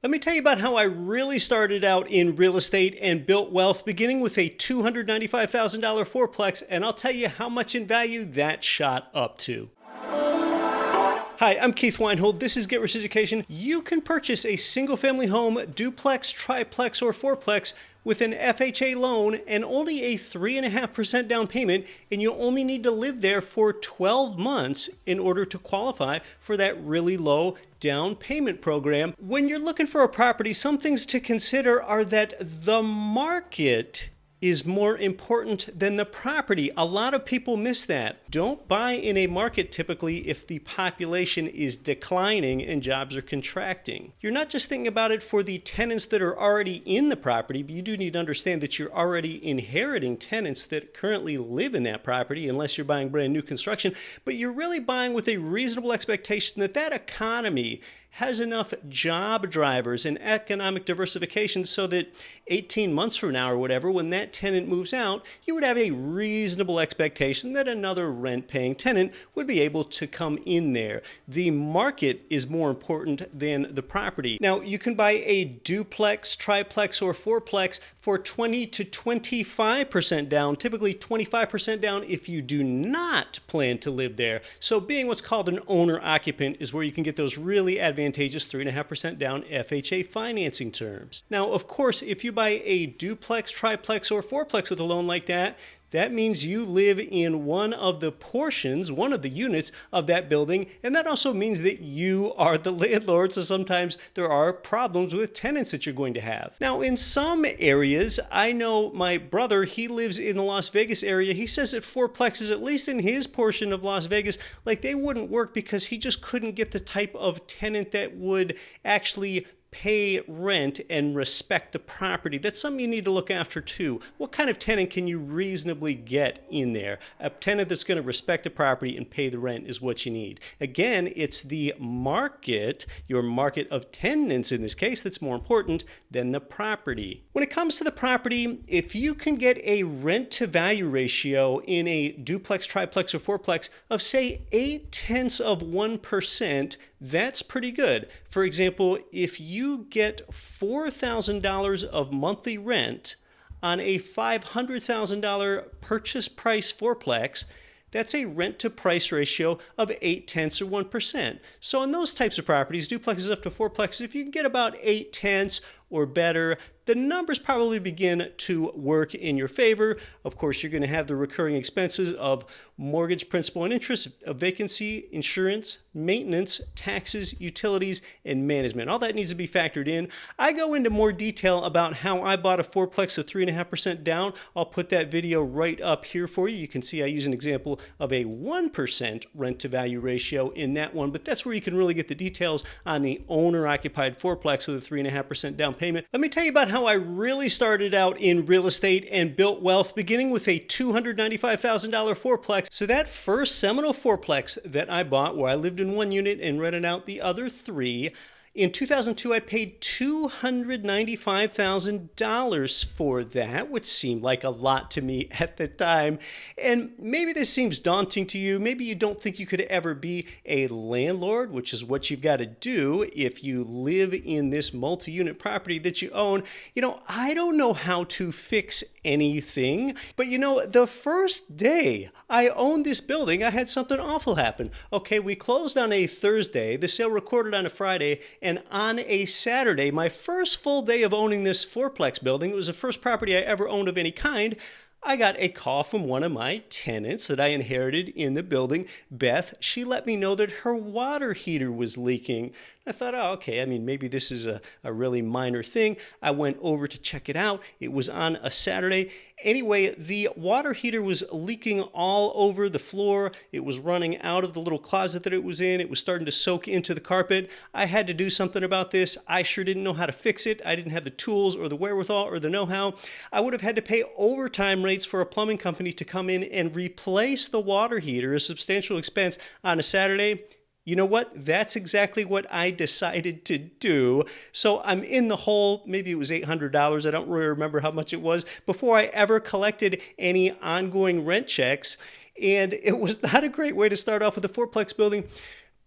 Let me tell you about how I really started out in real estate and built wealth, beginning with a $295,000 fourplex, and I'll tell you how much in value that shot up to. Hi, I'm Keith Weinhold. This is Get Rich Education. You can purchase a single-family home, duplex, triplex, or fourplex with an FHA loan and only a 3.5% down payment, and you only need to live there for 12 months in order to qualify for that really low down payment program. When you're looking for a property, some things to consider are that the market is more important than the property. A lot of people miss that. Don't buy in a market typically if the population is declining and jobs are contracting. You're not just thinking about it for the tenants that are already in the property, but you do need to understand that you're already inheriting tenants that currently live in that property, unless you're buying brand new construction, but you're really buying with a reasonable expectation that that economy has enough job drivers and economic diversification so that 18 months from now or whatever, when that tenant moves out, you would have a reasonable expectation that another rent-paying tenant would be able to come in there. The market is more important than the property. Now, you can buy a duplex, triplex, or fourplex for 20 to 25% down, typically 25% down if you do not plan to live there. So being what's called an owner-occupant is where you can get those really advantageous 3.5% down FHA financing terms. Now, of course, if you buy a duplex, triplex, or fourplex with a loan like that, that means you live in one of the portions, one of the units of that building, and that also means that you are the landlord, so sometimes there are problems with tenants that you're going to have. Now, in some areas, I know my brother, he lives in the Las Vegas area. He says that fourplexes, at least in his portion of Las Vegas, like they wouldn't work because he just couldn't get the type of tenant that would actually pay rent and respect the property. That's something you need to look after too. What kind of tenant can you reasonably get in there? A tenant that's going to respect the property and pay the rent is what you need. Again, it's the market, your market of tenants in this case, that's more important than the property. When it comes to the property, if you can get a rent to value ratio in a duplex, triplex, or fourplex of say 0.8%, that's pretty good. For example, if you get $4,000 of monthly rent on a $500,000 purchase price fourplex, that's a rent to price ratio of 0.8%. So on those types of properties, duplexes up to fourplexes, if you can get about 0.8 or better, the numbers probably begin to work in your favor. Of course, you're going to have the recurring expenses of mortgage, principal, and interest, of vacancy, insurance, maintenance, taxes, utilities, and management. All that needs to be factored in. I go into more detail about how I bought a fourplex with 3.5% down. I'll put that video right up here for you. You can see I use an example of a 1% rent to value ratio in that one, but that's where you can really get the details on the owner-occupied fourplex with a 3.5% down payment. Let me tell you about how I really started out in real estate and built wealth, beginning with a $295,000 fourplex. So that first seminal fourplex that I bought, where I lived in one unit and rented out the other three, in 2002, I paid $295,000 for that, which seemed like a lot to me at the time. And maybe this seems daunting to you. Maybe you don't think you could ever be a landlord, which is what you've got to do if you live in this multi-unit property that you own. You know, I don't know how to fix anything, but you know, the first day I owned this building, I had something awful happen. Okay, we closed on a Thursday, the sale recorded on a Friday, and on a Saturday, my first full day of owning this fourplex building, it was the first property I ever owned of any kind, I got a call from one of my tenants that I inherited in the building, Beth. She let me know that her water heater was leaking. I thought, oh, okay, I mean, maybe this is a really minor thing. I went over to check it out. It was on a Saturday. Anyway, the water heater was leaking all over the floor. It was running out of the little closet that it was in. It was starting to soak into the carpet. I had to do something about this. I sure didn't know how to fix it. I didn't have the tools or the wherewithal or the know-how. I would have had to pay overtime rates for a plumbing company to come in and replace the water heater, a substantial expense on a Saturday. You know what? That's exactly what I decided to do. So I'm in the hole. Maybe it was $800. I don't really remember how much it was before I ever collected any ongoing rent checks. And it was not a great way to start off with a fourplex building.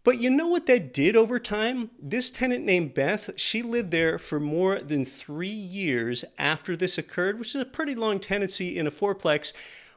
But you know what that did over time? This tenant named Beth, she lived there for more than 3 years after this occurred, which is a pretty long tenancy in a fourplex.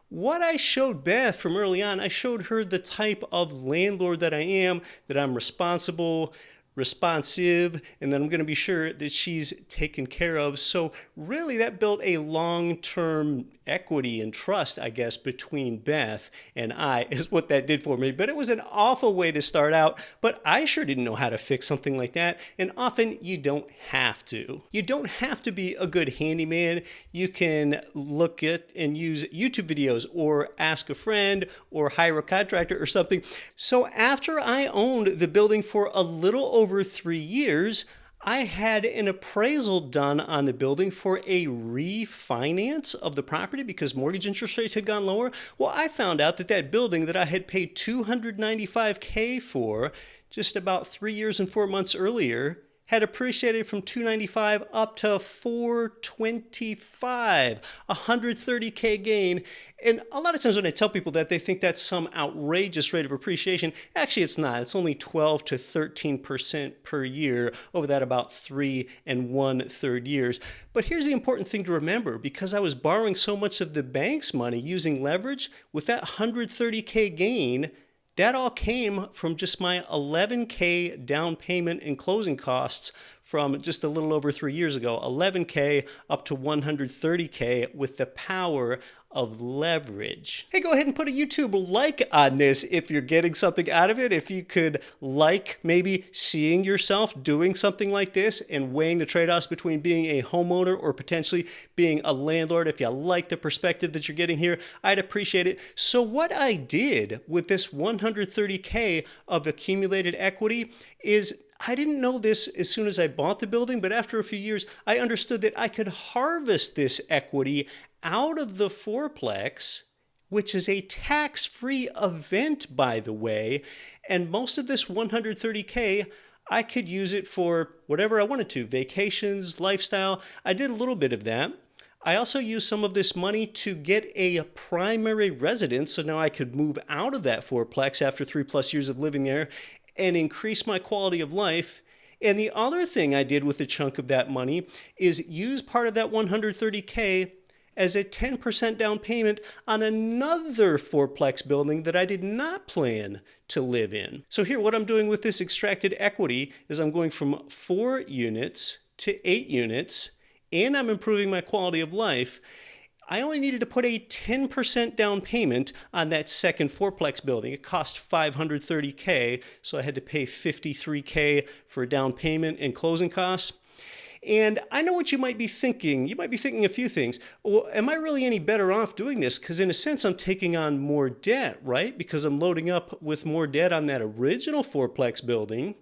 What I showed Beth from early on, I showed her the type of landlord that I am, that I'm responsible, responsive, and then I'm going to be sure that she's taken care of. So really that built a long-term equity and trust, I guess, between Beth and I is what that did for me. But it was an awful way to start out, but I sure didn't know how to fix something like that. And often you don't have to. You don't have to be a good handyman. You can look at and use YouTube videos or ask a friend or hire a contractor or something. So after I owned the building for a little over 3 years, I had an appraisal done on the building for a refinance of the property because mortgage interest rates had gone lower. Well, I found out that that building that I had paid $295K for just about 3 years and 4 months earlier had appreciated from $295 up to $425, $130K gain. And a lot of times when I tell people that, they think that's some outrageous rate of appreciation. Actually, it's not. It's only 12 to 13% per year over that about 3 1/3 years. But here's the important thing to remember. Because I was borrowing so much of the bank's money using leverage, with that $130K gain, that all came from just my $11K down payment and closing costs from just a little over 3 years ago. $11K up to $130K with the power of leverage. Hey, go ahead and put a YouTube like on this if you're getting something out of it. If you could like maybe seeing yourself doing something like this and weighing the trade-offs between being a homeowner or potentially being a landlord. If you like the perspective that you're getting here, I'd appreciate it. So what I did with this $130K of accumulated equity is I didn't know this as soon as I bought the building, but after a few years, I understood that I could harvest this equity out of the fourplex, which is a tax-free event, by the way. And most of this $130K, I could use it for whatever I wanted to, vacations, lifestyle. I did a little bit of that. I also used some of this money to get a primary residence, so now I could move out of that fourplex after 3+ years of living there and increase my quality of life. And the other thing I did with a chunk of that money is use part of that $130K as a 10% down payment on another fourplex building that I did not plan to live in. So here, what I'm doing with this extracted equity is I'm going from 4 units to 8 units, and I'm improving my quality of life. I only needed to put a 10% down payment on that second fourplex building. It cost $530K, so I had to pay $53K for a down payment and closing costs. And I know what you might be thinking. You might be thinking a few things. Well, am I really any better off doing this? Because in a sense, I'm taking on more debt, right? Because I'm loading up with more debt on that original fourplex building.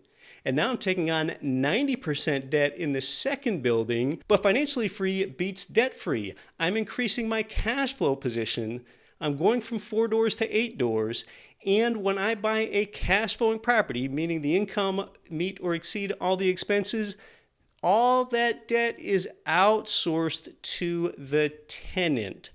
And now I'm taking on 90% debt in the second building. But financially free beats debt free. I'm increasing my cash flow position. I'm going from 4 doors to 8 doors. And when I buy a cash flowing property, meaning the income meet or exceed all the expenses, all that debt is outsourced to the tenant.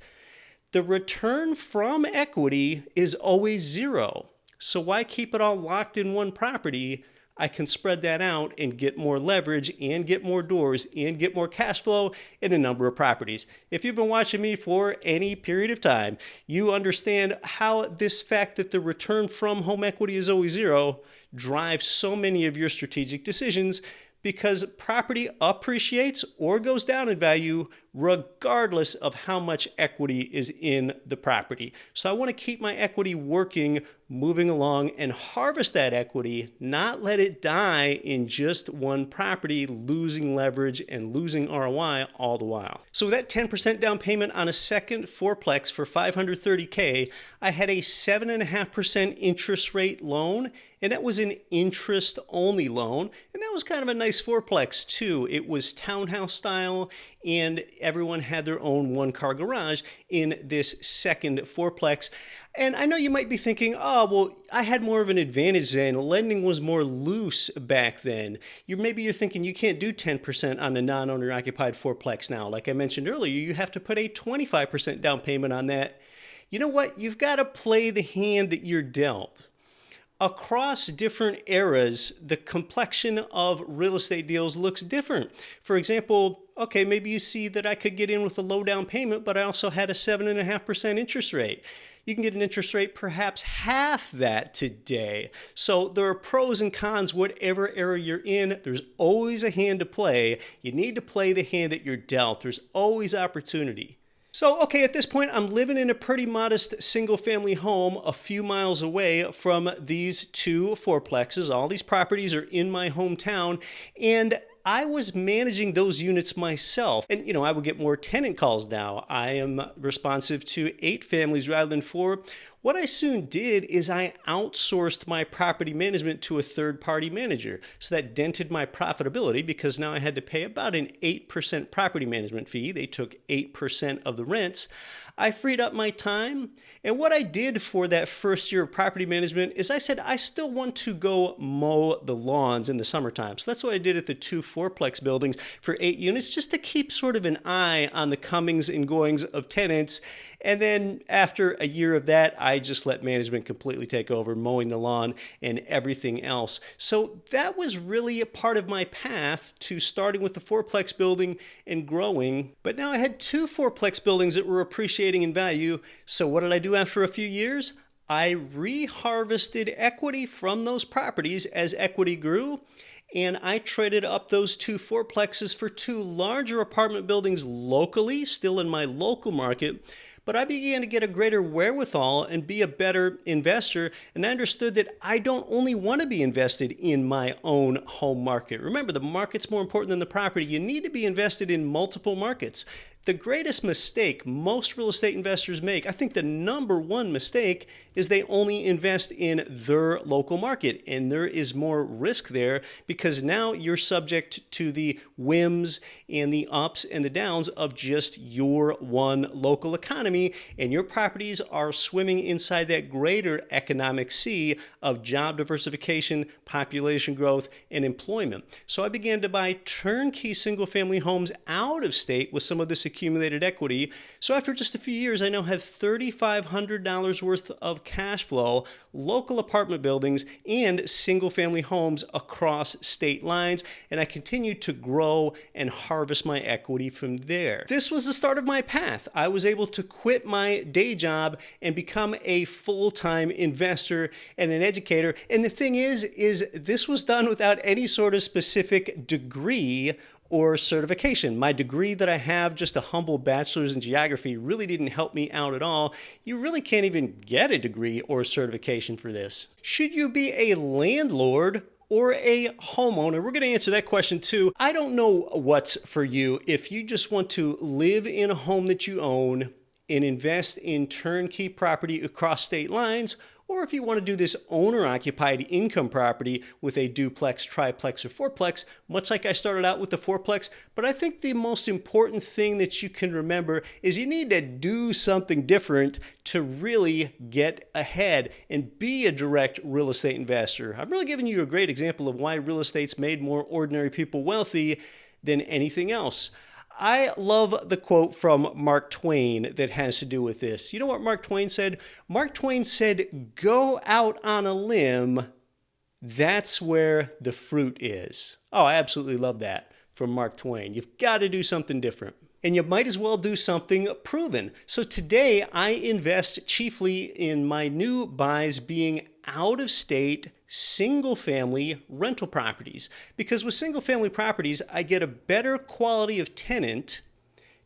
The return from equity is always zero. So why keep it all locked in one property? I can spread that out and get more leverage and get more doors and get more cash flow in a number of properties. If you've been watching me for any period of time, you understand how this fact that the return from home equity is always zero drives so many of your strategic decisions, because property appreciates or goes down in value regardless of how much equity is in the property. So I want to keep my equity working, moving along, and harvest that equity, not let it die in just one property, losing leverage and losing ROI all the while. So with that 10% down payment on a second fourplex for $530K, I had a 7.5% interest rate loan, and that was an interest-only loan, and that was kind of a nice fourplex too. It was townhouse style, and everyone had their own one-car garage in this second fourplex. And I know you might be thinking, oh, well, I had more of an advantage then. Lending was more loose back then. Maybe you're thinking you can't do 10% on a non-owner occupied fourplex now. Like I mentioned earlier, you have to put a 25% down payment on that. You know what? You've got to play the hand that you're dealt. across different eras, the complexion of real estate deals looks different. For example, okay, maybe you see that I could get in with a low down payment, but I also had a 7.5% interest rate. You can get an interest rate perhaps half that today. So there are pros and cons, whatever era you're in. There's always a hand to play. You need to play the hand that you're dealt. There's always opportunity. So, okay, at this point, I'm living in a pretty modest single-family home a few miles away from these two fourplexes. All these properties are in my hometown, and I was managing those units myself. And, I would get more tenant calls now. I am responsive to 8 families rather than 4. What I soon did is I outsourced my property management to a third-party manager. So that dented my profitability because now I had to pay about an 8% property management fee. They took 8% of the rents. I freed up my time. And what I did for that first year of property management is I said I still want to go mow the lawns in the summertime. So that's what I did at the 2 fourplex buildings for 8 units, just to keep sort of an eye on the comings and goings of tenants. And then after a year of that, I just let management completely take over, mowing the lawn and everything else. So that was really a part of my path to starting with the fourplex building and growing. But now I had 2 fourplex buildings that were appreciating in value. So what did I do after a few years? I reharvested equity from those properties as equity grew. And I traded up those 2 fourplexes for 2 larger apartment buildings locally, still in my local market. But I began to get a greater wherewithal and be a better investor, and I understood that I don't only want to be invested in my own home market. Remember, the market's more important than the property. You need to be invested in multiple markets. The greatest mistake most real estate investors make, I think the number one mistake, is they only invest in their local market. And there is more risk there because now you're subject to the whims and the ups and the downs of just your one local economy. And your properties are swimming inside that greater economic sea of job diversification, population growth, and employment. So I began to buy turnkey single-family homes out of state with some of this accumulated equity. So after just a few years, I now have $3,500 worth of cash flow, local apartment buildings, and single-family homes across state lines, and I continue to grow and harvest my equity from there. This was the start of my path. I was able to quit my day job and become a full-time investor and an educator. And the thing is this was done without any sort of specific degree or certification. My degree that I have, just a humble bachelor's in geography, really didn't help me out at all. You really can't even get a degree or certification for this. Should you be a landlord or a homeowner? We're going to answer that question too. I don't know what's for you. If you just want to live in a home that you own and invest in turnkey property across state lines, or if you want to do this owner-occupied income property with a duplex, triplex, or fourplex, much like I started out with the fourplex. But I think the most important thing that you can remember is you need to do something different to really get ahead and be a direct real estate investor. I've really given you a great example of why real estate's made more ordinary people wealthy than anything else. I love the quote from Mark Twain that has to do with this. You know what Mark Twain said? Mark Twain said, "Go out on a limb. That's where the fruit is." Oh, I absolutely love that from Mark Twain. You've got to do something different. And you might as well do something proven. So today I invest chiefly in my new buys being out-of-state single-family rental properties. Because with single-family properties, I get a better quality of tenant.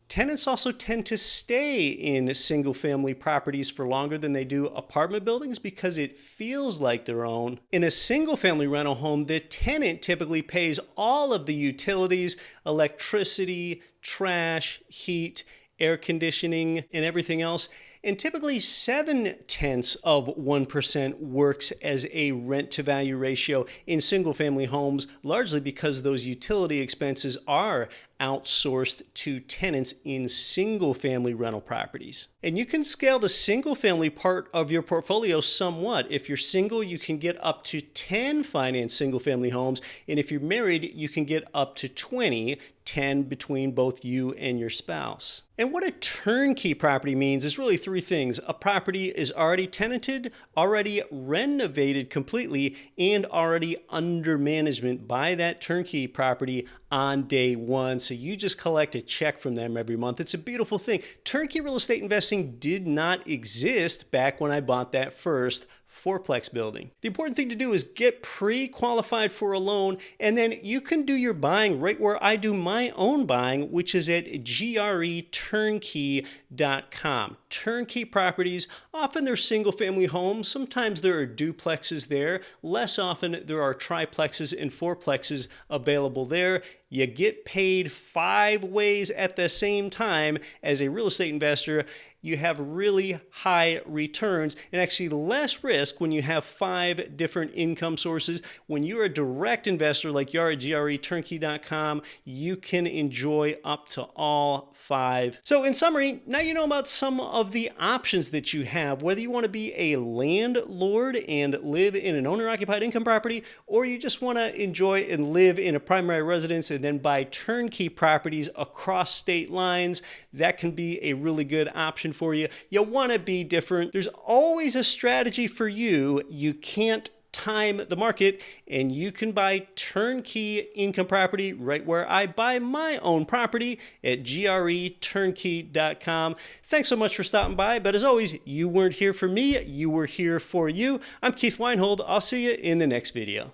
Tenants also tend to stay in single-family properties for longer than they do apartment buildings because it feels like their own. In a single-family rental home, the tenant typically pays all of the utilities, electricity, trash, heat, air conditioning, and everything else. And typically 0.7% works as a rent-to-value ratio in single-family homes, largely because those utility expenses are outsourced to tenants in single-family rental properties. And you can scale the single-family part of your portfolio somewhat. If you're single, you can get up to 10 financed single-family homes, and if you're married, you can get up to 20. 10 between both you and your spouse. And what a turnkey property means is really three things. A property is already tenanted, already renovated completely, and already under management by that turnkey property on day one. So you just collect a check from them every month. It's a beautiful thing. Turnkey real estate investing did not exist back when I bought that first Fourplex building. The important thing to do is get pre-qualified for a loan, and then you can do your buying right where I do my own buying, which is at greturnkey.com. Turnkey properties, often they're single-family homes. Sometimes there are duplexes there. Less often there are triplexes and fourplexes available there. You get paid 5 ways at the same time as a real estate investor. You have really high returns and actually less risk when you have 5 different income sources. When you're a direct investor like you are at greturnkey.com, you can enjoy up to all 5. So in summary, now you know about some of the options that you have, whether you want to be a landlord and live in an owner-occupied income property, or you just want to enjoy and live in a primary residence and then buy turnkey properties across state lines. That can be a really good option for you. You want to be different. There's always a strategy for you. You can't time the market, and you can buy turnkey income property right where I buy my own property at greturnkey.com. Thanks so much for stopping by, but as always, you weren't here for me, you were here for you. I'm Keith Weinhold. I'll see you in the next video.